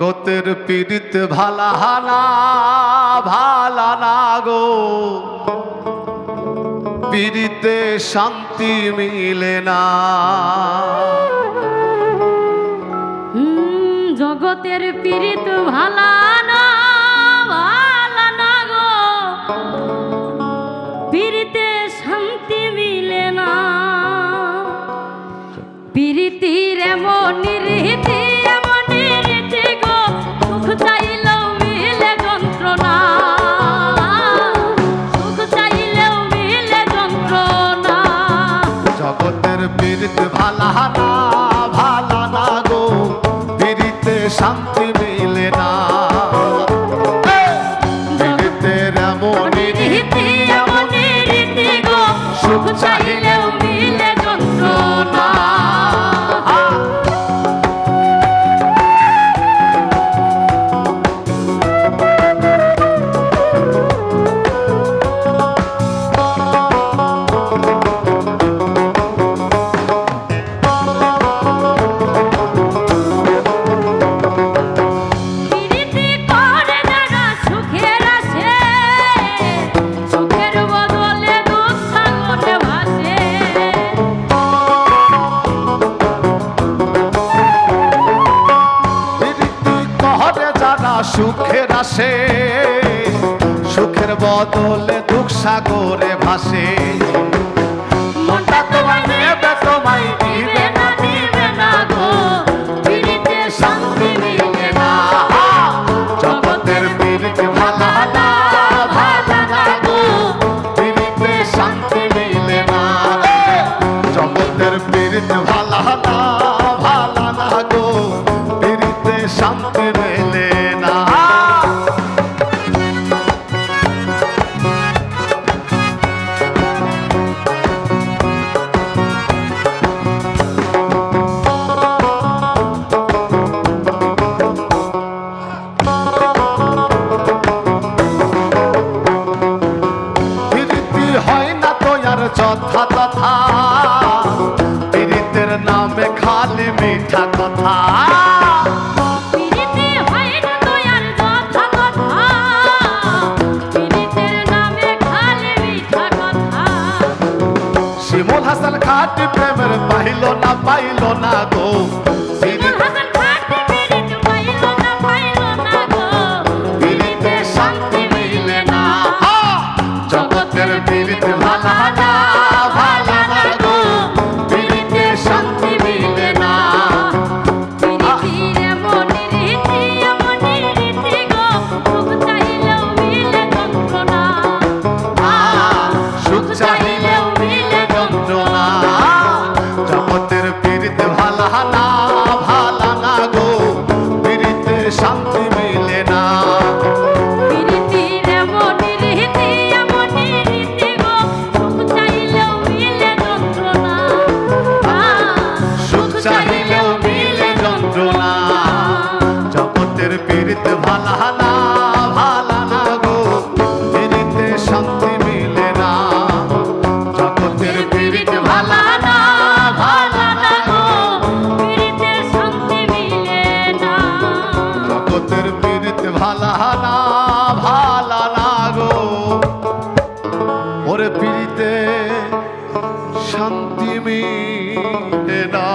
জগতের পীড়িত ভালাহানা ভালানা গো, পীড়িতে শান্তি মিলে না। জগতের পীড়িত ভালানা ভালানা গো, পীড়িতে শান্তি মিলে না। পীড়িতির এমন রীতি এমন রীতি গো, সুখ চাইলেও মিলে যন্ত্রণা, সুখ চাইলেও মিলে যন্ত্রণা। জগতের পীড়িত ভালাহানা ভালানা গো, পীড়িতে শান্তি মিলে না। পীড়িতের এমন রীতি এমন রীতি গো, সুখ চাইলেও মিলে যন্ত্রণা। সুখের আসে সুখের বদলে দুঃখ সাগরে ভাসে। মনটা তোমায় নেবে তোমায় দিবে না দিবে না গো, পীড়িতে শান্তি মিলে না। জগতের পীড়িত ভালানা ভালানা গো, পীড়িতে শান্তি মিলে না। জগতের পীড়িত ভালানা ভালানা গো, পীড়িতে শান্তি মিলে না। যথা তথা পীড়িতের নামে খালি মিঠা কথা। পীড়িতে হয় না তো আর যথা কথা, পীড়িতের নামে খালি মিঠা কথা। শিমুল হাসান খাটি প্রেমের পাইল না গো, শিমুল হাসান খাটি পীড়িত পাইল না গো, পীড়িতে শান্তি মিলে না। জগতের পীড়িত ভালানা ভালানা গো, পীড়িতে শান্তি মিলে না। পীড়িতির এমন রীতি এমন রীতি গো, সুখ চাইলেও মিলে যন্ত্রণা, সুখ চাইলেও মিলে যন্ত্রণা। জগতের পীড়িত ভালানা ভালানা গো, পীড়িতে শান্তি মিলে না। পীড়িতির এমন রীতি এমন রীতি গো, সুখ চাইলেও মিলে যন্ত্রণা, সুখ চাইলেও মিলে যন্ত্রণা। জগতের পীড়িত ভালানা ভালানা গো, পীড়িতে শান্তি মিলে না। জগতের পীড়িত ভালানা ভালানা গো, পীড়িতে শান্তি মিলে না। জগতের পীড়িত ভালানা ভালানা গো, ওরে পীড়িতে শান্তি মিলে না।